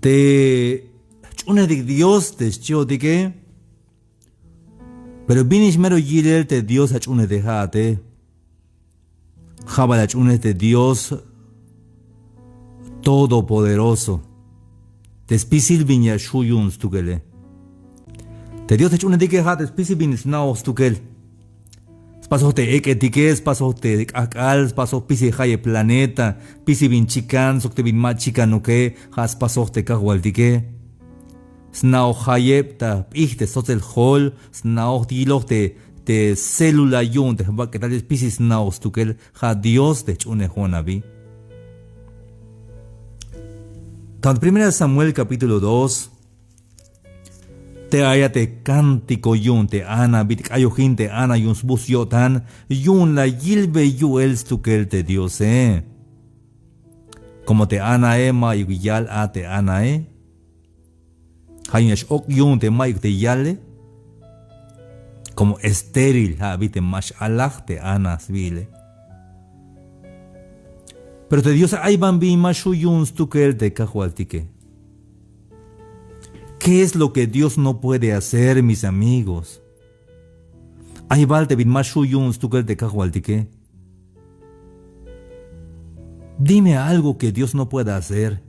Te chune de Dios te que pero binish mero yirel te Dios a chune de jate. Jabala chune de Dios todopoderoso. Te spisil vinya shuyuns tukele. Te Dios te chune de que jate spisil vinis naos tukel. Paso te eketiques, paso te akal, paso pisi jaye planeta, pisi bin chican, sok te bin ma chican uke, has paso te kahualtique. Snao jaye ta ichte sotel hol, snao dilo te célula yun, te va que tal pisi snao stukel, ha Dios te chune honabi. Tan 1 Samuel capítulo 2. Te haya te cántico yun te ana bit ayojin te ana yun bus yotan yun la yilbe yuel stukel te Dios como te ana ma yal a te ana haynes ok yun te ma te yale como estéril ha bit mash alach te ana svile pero te Dios ay bambi mashu yun stukel te kahualtique. ¿Qué es lo que Dios no puede hacer, mis amigos? Ahí va te bin mashuyun stukel de kahualtique. Dime algo que Dios no pueda hacer.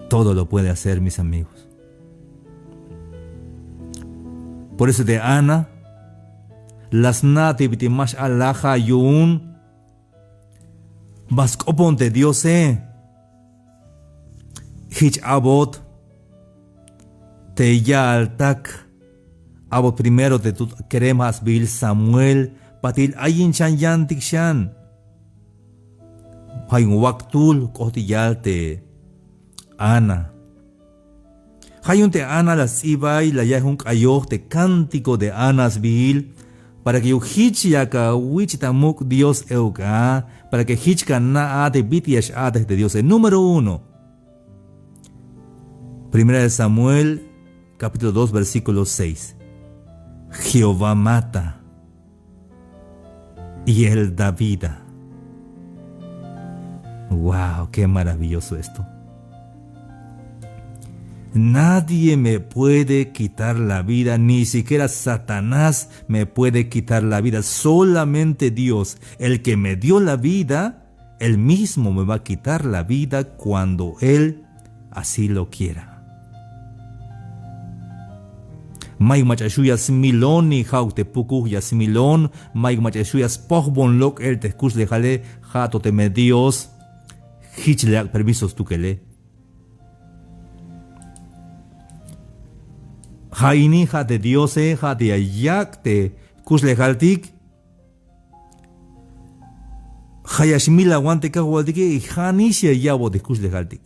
Todo lo puede hacer, mis amigos. Por eso de Ana, las nati bitimash alaja yun, baskopon de Dios Hich abot te ya al tak abot primero te tu queremas bil Samuel patil ayin chan yantik shan hayin waktul kohti te Ana hayun te Ana las ibay la yahun kayoh te cántico de Anas bil para que hich yaka wichitamuk Dios euka para que hich na ate bitiash ate de Dios número 1. 1 Samuel, capítulo 2, versículo 6. Jehová mata y él da vida. ¡Wow! ¡Qué maravilloso esto! Nadie me puede quitar la vida, ni siquiera Satanás me puede quitar la vida. Solamente Dios, el que me dio la vida, él mismo me va a quitar la vida cuando él así lo quiera. May machashuyas milon ni haute puku yas milon, may machashuyas pohbon lok el te kus le jale, jato te me Dios, hichle permisos tu que le. Haini jate Dios jate ayak te kus le jaltik. Hayashmila guante kahualtike y hanisha yabo de kus le jaltik.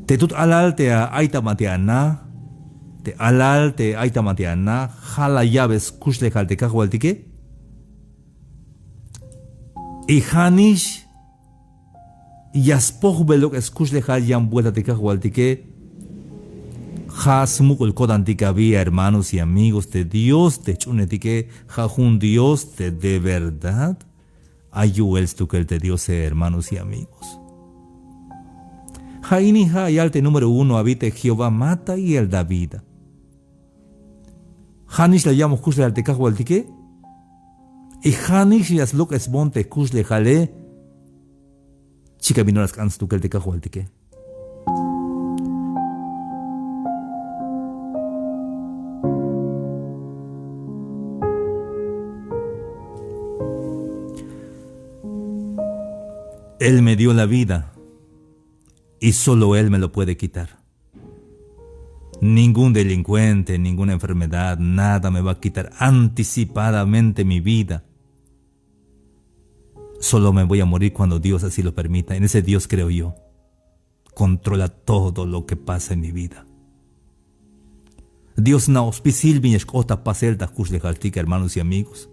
Te tut alal te a aita mateana. Te alal te aita mateana, jala llaves kusle jalte kahualtique. Y hanish yaspoj belok es kusle jal yam vuelta te kahualtique. Jasmuk el kodantica vía, hermanos y amigos de Dios, te chunetique, jajun Dios de verdad. Ayuel stukel de Dios, hermanos y amigos. Jaini hayalte número 1 habite Jehová mata y él da vida. Hanish la llamo kusle al tekahu al tique. Y Hanish yas lok es bonte kusle jale. Chica vino las cans tukel tekahu al tique. Él me dio la vida y solo Él me lo puede quitar. Ningún delincuente, ninguna enfermedad, nada me va a quitar anticipadamente mi vida. Solo me voy a morir cuando Dios así lo permita. En ese Dios creo yo. Controla todo lo que pasa en mi vida. Dios na auspicil viñescota paselta kushlejaltica, hermanos y amigos.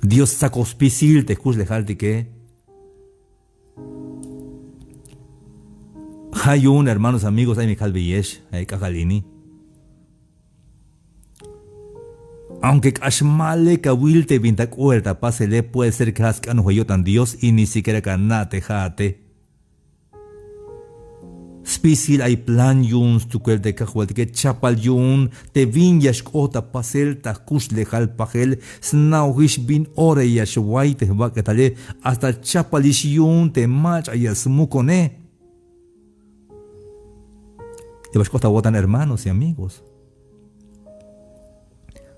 Dios saca auspicil te kushlejaltique. Hay un, hermanos amigos, hay Michal Villesh, hay Kajalini. Aunque kashmale kawilte vinta cuerta pasele puede ser que hascan hueyotan Dios y ni siquiera canate jate. Spisil hay plan yuns tu cuel de cajuel que chapal yun te vin yashkota pasel ta kush lejal pajel snauhish bin ore yashwai te baketale hasta chapalish yun te mach ayasmukone. Y bashkota votan hermanos y amigos.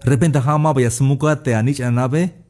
Repente hama vayasmuka te anich anabe.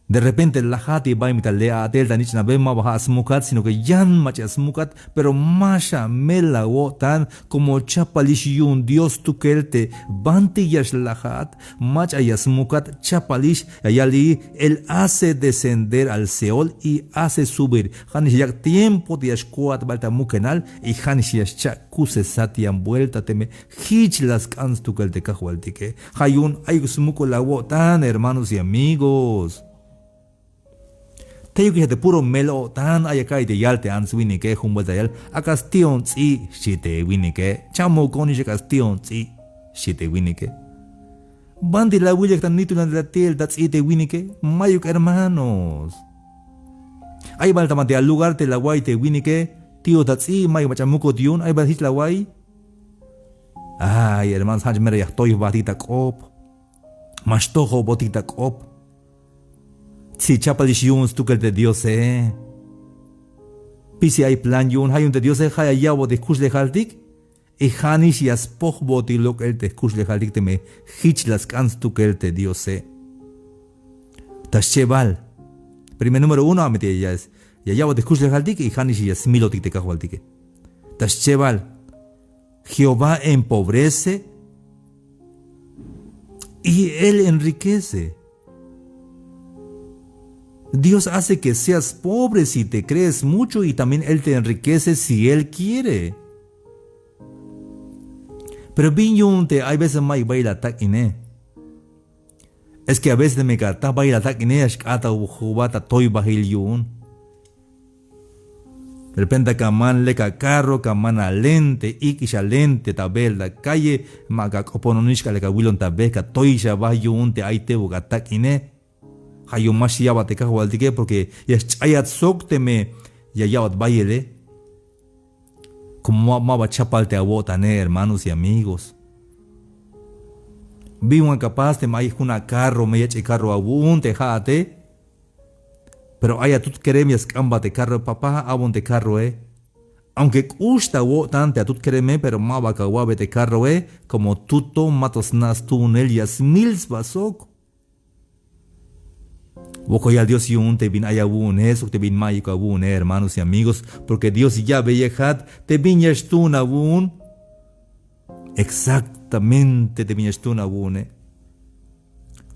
De repente la hati va a imitar a del danich na be ma baja asmukat, sino que yan macha asmukat, pero masha mela wotan como chapalish yun Dios tu kelte banti yash lahat macha yasmukat chapalish ayali él hace descender al Seol y hace subir. Hanish yak tiempo de yashkuat balta mukenal y hanish yashcha kuse satian vuelta teme hich las cans tu kelte kahualtike. Hayun ayusmuko la wotan, hermanos y amigos. Te que te puro melo tan ayakai de yalte ans winike humboldt yal a castion tsi shite winike chamo koni castion tsi shite winike bandi la wille tan nitulan de la tel dat ite winike mayuk hermanos ay baltamate al lugar te la guaite winike tío dat tsi mayu machamuko diun ay balhit la guay ay hermanos hanj mere yahtoy batita kop mashtojo botita kop. Si chapalish yun stukel de Dios Pisi hay plan yun hayun de Dios haya yabo de kush lejaltik. E hanish yas poch boti lok el te kush lejaltik te me hich las kan stukel de Dios Tas cheval. Primer número 1 amete ya es. Ya yabo de kush lejaltik y hanish yas milotik te kahualtik. Tas cheval. Jehová empobrece y él enriquece. Dios hace que seas pobre si te crees mucho y también Él te enriquece si Él quiere. Pero bien te hay veces más baila takine. Es que a veces me gata baila takine ashkata ujubata toy bahil yun. De repente kaman leka carro kaman alente ikisha lente tabel la calle maga opononishka leka wilon tabeka toy shabah yun te aite buga takine. Hayo más yaba te cajo al tique porque ya chayat sok te me ya yabat bayele como maba chapal te abotane hermanos y amigos. Vi un capaz te mai una carro me eche carro abun te jate pero haya tut queremias camba te carro papá abun te carro aunque gusta tante a tut quereme pero maba kawabe te carro como tuto matos nas tunel yas mils basok. Boco ya Dios yun te bin ayabun eso te bin mayiko abun hermanos y amigos porque Dios ya beyejat te viñas tú abun exactamente te viñas tú abun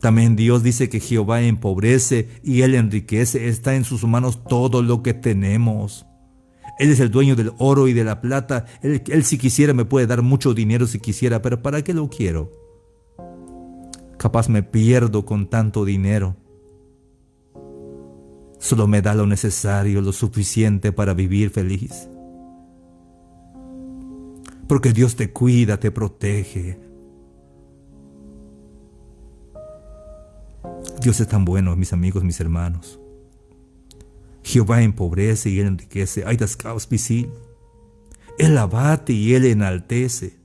También Dios dice que Jehová empobrece y Él enriquece, está en sus manos todo lo que tenemos. Él es el dueño del oro y de la plata, él si quisiera me puede dar mucho dinero si quisiera, pero ¿para qué lo quiero? Capaz me pierdo con tanto dinero. Solo me da lo necesario, lo suficiente para vivir feliz. Porque Dios te cuida, te protege. Dios es tan bueno, mis amigos, mis hermanos. Jehová empobrece y Él enriquece. Hay das caos pisil. Él abate y Él enaltece.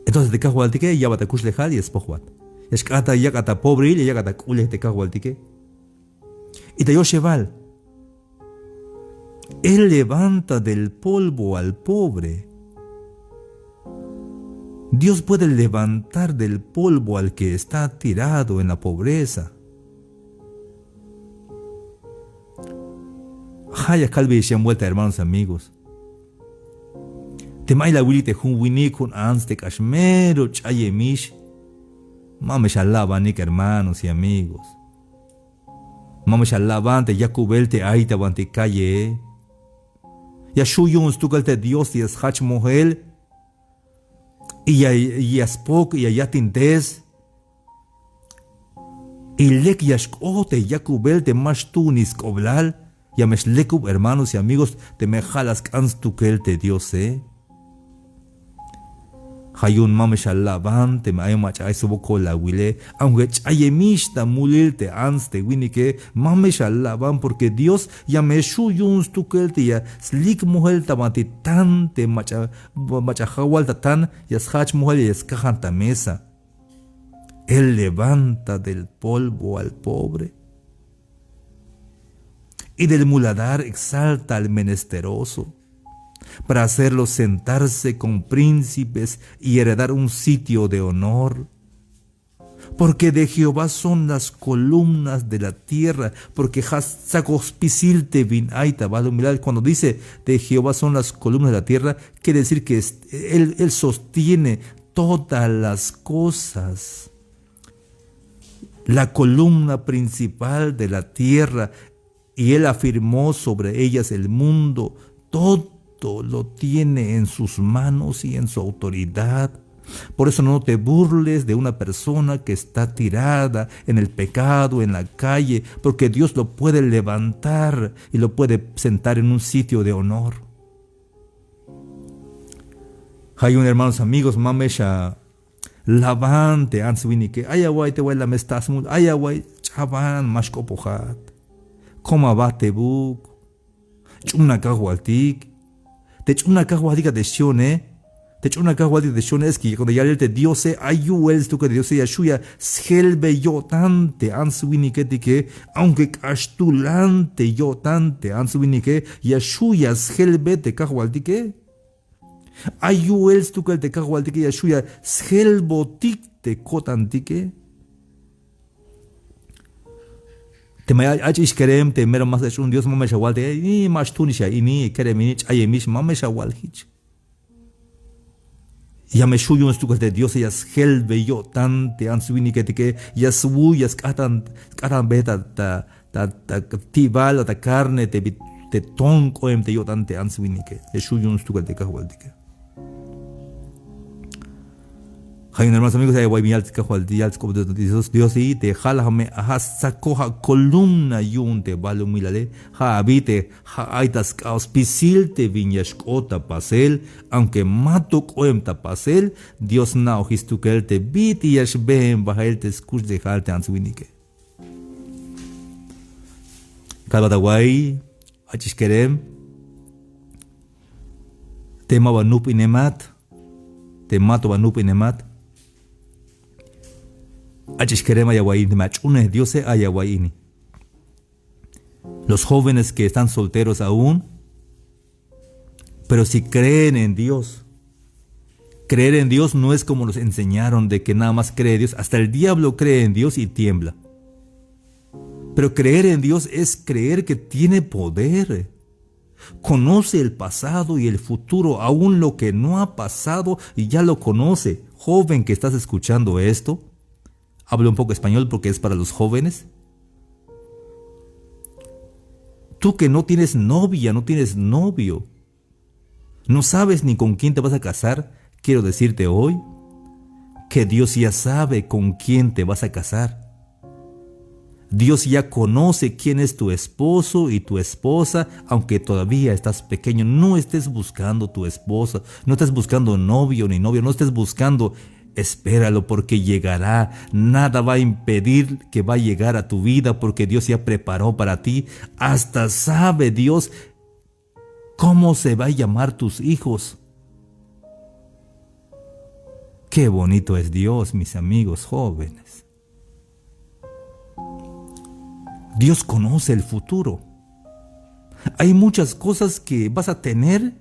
Entonces, de cajo al tique, ya va a kush lejal y es pojuat. Es cata ya cata pobre y ya cata cule de cajo al tique. Y te yo cheval. Él levanta del polvo al pobre. Dios puede levantar del polvo al que está tirado en la pobreza. Haya calvi y vuelta, hermanos amigos. Temay la wili te jun wini kun ans te kashmero chayemish. Mamesh alabanik, hermanos y amigos. Mamesh alabante yakubelte aita bante calle. Yashuyun stukalte Dios y es hach mohel. Y yaspok y yatintes. Y lek yashkote yakubelte mash tunis koblal. Yamesh lekub, hermanos y amigos, te me jalas kans tukelte Dios, Hayun mamesha lavante me aymacha ay suboko la wile, aunque chayemishta mulirte anste winike mamesha lavan porque Dios ya me shuyuns tukelte ya slik mujer tamati tante macha hawal tan ya schach mujer ya skajanta mesa. Él levanta del polvo al pobre y del muladar exalta al menesteroso, para hacerlo sentarse con príncipes y heredar un sitio de honor. Porque de Jehová son las columnas de la tierra, porque Hasakospisilte bin Aita, cuando dice de Jehová son las columnas de la tierra, quiere decir que él sostiene todas las cosas. La columna principal de la tierra, y él afirmó sobre ellas el mundo. Todo lo tiene en sus manos y en su autoridad. Por eso no te burles de una persona que está tirada en el pecado, en la calle, porque Dios lo puede levantar y lo puede sentar en un sitio de honor. Hay un hermanos amigos, mamesha lavante answinike ayawai te wala mestasmul ayawai chaban mashkopohat koma batebuk chuna kahwaltik te chuna kahwaltika de shone te chuna kahwaltika de shone es que cuando ya te Dios ayuels tu que Dios ya shuya selbe yo tante answinike tike aunque kastulante yo tante answinike ya shuya selbe te kahwaltike ayuels tu que te kahwaltike ya shuya selbotik te kotantike te me achish kerem te mero mas es un Dios mame shawalte ni mas tunisha ini keremini ayemish mame shawalhich ya me shuyun tu que de Dios ya selbe yo tante answinike tike ya swu ya skatan beta ta tibal ta carne te ton koem te yo tante answinike e shuyun tu que te kahwaltike. Hay un hermanos amigos de Guaymial Cajualdial como Dios y te jalame a sacoja columna yun te balumilale ha habite ha aitas auspicial te viñascota pasel aunque mato coemta pasel Dios nao histukel te bit y ashben bajael te escuch de halte answinike. Calvadaguay achiskerem te mabanup inemat te mato banup inemat Achishkerema yawaini machune Dios ayawaini. Los jóvenes que están solteros aún, pero si creen en Dios, creer en Dios no es como nos enseñaron de que nada más cree en Dios, hasta el diablo cree en Dios y tiembla. Pero creer en Dios es creer que tiene poder. Conoce el pasado y el futuro, aún lo que no ha pasado y ya lo conoce. Joven que estás escuchando esto, hablo un poco español porque es para los jóvenes. Tú que no tienes novia, no tienes novio, no sabes ni con quién te vas a casar, quiero decirte hoy que Dios ya sabe con quién te vas a casar. Dios ya conoce quién es tu esposo y tu esposa, aunque todavía estás pequeño. No estés buscando tu esposa, no estés buscando novio ni novia, no estés buscando. Espéralo porque llegará. Nada va a impedir que va a llegar a tu vida porque Dios ya preparó para ti. Hasta sabe Dios cómo se va a llamar tus hijos. Qué bonito es Dios, mis amigos jóvenes. Dios conoce el futuro. Hay muchas cosas que vas a tener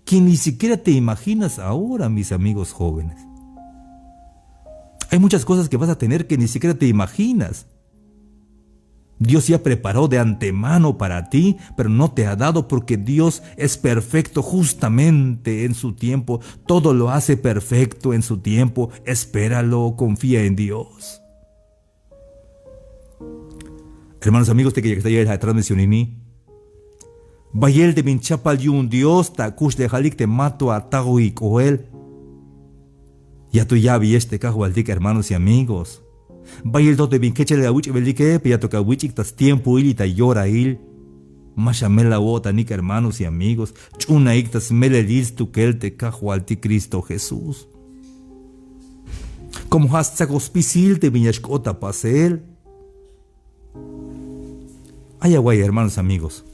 que ni siquiera te imaginas ahora, mis amigos jóvenes. Hay muchas cosas que vas a tener que ni siquiera te imaginas. Dios ya preparó de antemano para ti, pero no te ha dado porque Dios es perfecto justamente en su tiempo. Todo lo hace perfecto en su tiempo. Espéralo, confía en Dios. Hermanos amigos, te que está ahí atrás de Sionini. Bayel de Minchapal yun Dios, ta kush de Jalik te mato a Tago y Coel. Ya tú ya vi este cajualdik, hermanos y amigos. Bayel dote bin quechele a wich belike, ya toca wich tas tiempo il y ta llora il. Mashamela wota nik, hermanos y amigos. Chuna ictas melelis tu kel te cajualti Cristo Jesús. como hasta hospital te viñashkota pasel. Ay, aguay, hermanos amigos.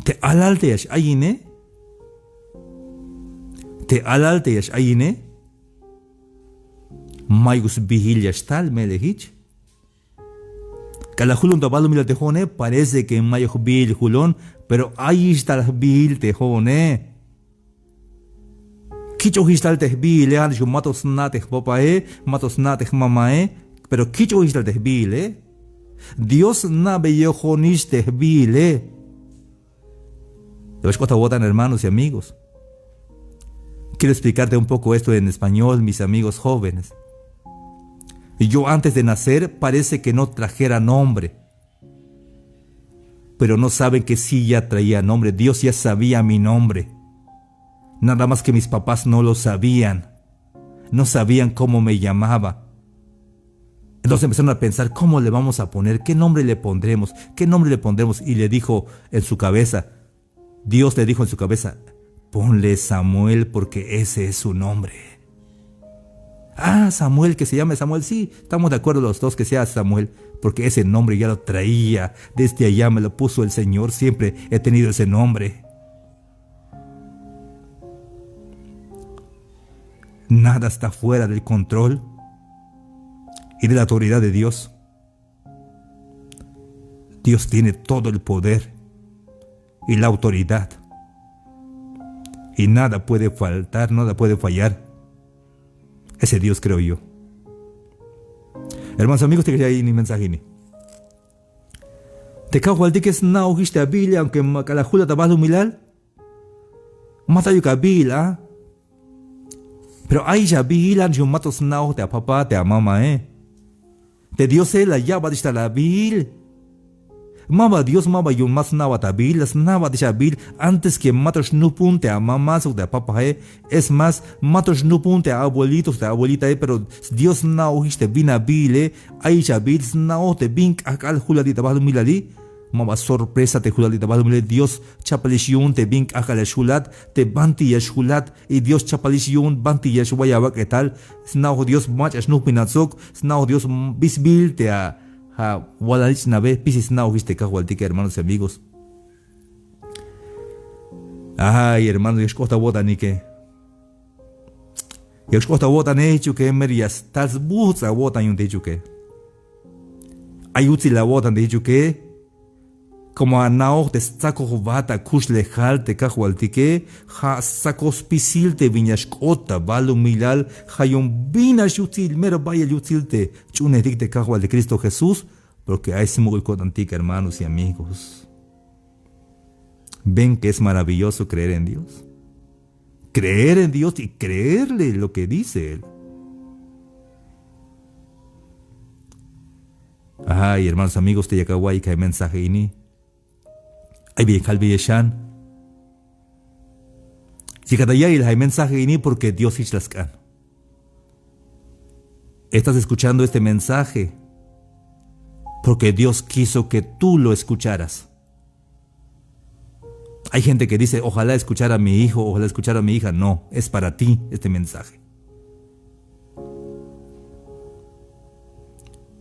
Te alalte yash ayine. Te alalte yash ayine. Maygus vigil yash tal melehich. Calajulun tabalo mila tejone. Parece que mayo bil julón. Pero ahí está el bil tejone. Kicho histal tehbil, matos nateh papae, matos nateh mamae. Pero kicho histal tehbil, Dios na bellojonis tehbil, Los cosas votan, hermanos y amigos. Quiero explicarte un poco esto en español, mis amigos jóvenes. Yo antes de nacer parece que no trajera nombre. Pero no saben que sí ya traía nombre. Dios ya sabía mi nombre. Nada más que mis papás no lo sabían. No sabían cómo me llamaba. Entonces empezaron a pensar, ¿cómo le vamos a poner? ¿Qué nombre le pondremos? ¿Qué nombre le pondremos? Y le dijo en su cabeza, Dios le dijo en su cabeza, ponle Samuel porque ese es su nombre. Ah, Samuel, que se llame Samuel. Sí, estamos de acuerdo los dos que sea Samuel, porque ese nombre ya lo traía. Desde allá me lo puso el Señor. Siempre he tenido ese nombre. Nada está fuera del control y de la autoridad de Dios. Dios tiene todo el poder y la autoridad. Y nada puede faltar, nada puede fallar. Ese Dios creo yo. Hermanos amigos, te quería ir mi mensaje. Te cago al que es na ojiste a Biblia, aunque calajula tabalu milal. Mata yo kabila. Pero ahí ya bilan yo matos nao te a papá te a mamá Te Dios la llava de esta la bil. Mama Dios mama yo más nava ta bil, las nava de bil antes que matos no punte a mamá o de a papá Es más, matos no punte a abuelitos de abuelita pero Dios nao histe vina bil ahí ya bil nao te bin akal juladita balu milali. Mama sorpresa te juladita balumile Dios chapalishiun te bink akala shulat te banti ya shulat y Dios chapalishiun banti ya shwaya ¿qué tal? Snao Dios mach no pinatzok, snao Dios bisbil te a walalich nabe pisis snao viste kahualtique hermanos y amigos. Ay, hermano, yo costa bota ni que. Yo costa bota nechu que merias tas buza bota yun techu que. Ayutsi la bota techu que. Como a nao te saco vata kush lejal te cajualtique, ha sacos pisil te viñashkota, balu milal, hayon vina yutil, mero vaya yutil te chunedik te cajual de Cristo Jesús, porque hay simul cotantica, hermanos y amigos. Ven que es maravilloso creer en Dios. Creer en Dios y creerle lo que dice Él. Ay, hermanos amigos, te yakawai que hay mensaje ini. Ay bien, calvi yeshan. Yikataya y hay mensaje ini porque Dios hichlascan. Estás escuchando este mensaje porque Dios quiso que tú lo escucharas. Hay gente que dice, ojalá escuchara a mi hijo, ojalá escuchara a mi hija. No, es para ti este mensaje.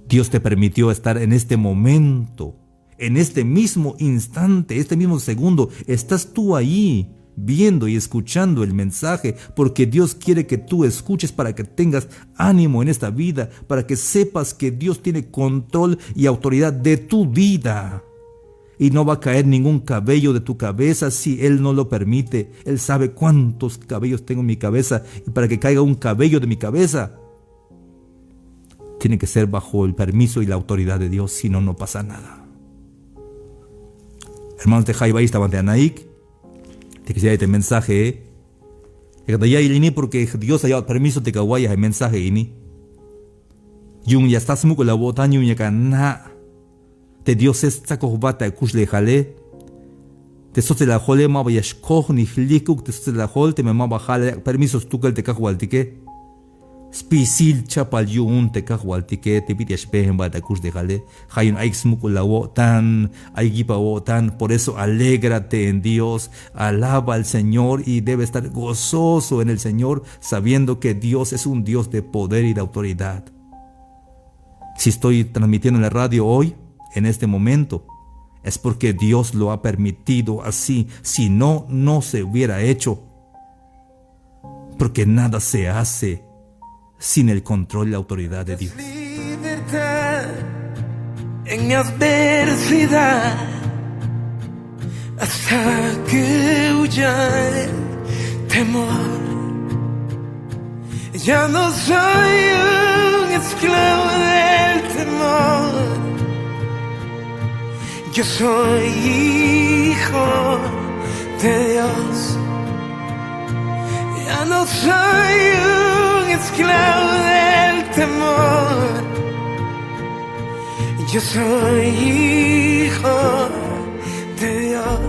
Dios te permitió estar en este momento. En este mismo instante, este mismo segundo, estás tú ahí viendo y escuchando el mensaje porque Dios quiere que tú escuches para que tengas ánimo en esta vida, para que sepas que Dios tiene control y autoridad de tu vida. Y no va a caer ningún cabello de tu cabeza si Él no lo permite. Él sabe cuántos cabellos tengo en mi cabeza y para que caiga un cabello de mi cabeza, tiene que ser bajo el permiso y la autoridad de Dios, si no, no pasa nada. Hermanos de Jaiba, estaban de Anaik, te quisiera este mensaje, porque Dios ha dado permiso de que vaya el mensaje ini. Yung ya estás muy con la bota, yung ya cana, te Dios es saco bata kush le jale, te sote la jole ma vaya shkoh ni hlikuk, te sote la jol te me ma bajale permisos tú que el te cajualtique. spisil chapal yun te kahwaltike te pitiashpehen ba da kus de jale hayun aixmukulawo tan aigipawo tan. Por eso alégrate en Dios, alaba al Señor y debe estar gozoso en el Señor, sabiendo que Dios es un Dios de poder y de autoridad. Si estoy transmitiendo en la radio hoy, en este momento, es porque Dios lo ha permitido así. Si no, no se hubiera hecho. Porque nada se hace sin el control y la autoridad de Dios. Libertad en mi adversidad, hasta que huya el temor. Ya no soy un esclavo del temor. Yo soy hijo de Dios. Ya no soy un esclavo del temor. Yo soy hijo de Dios.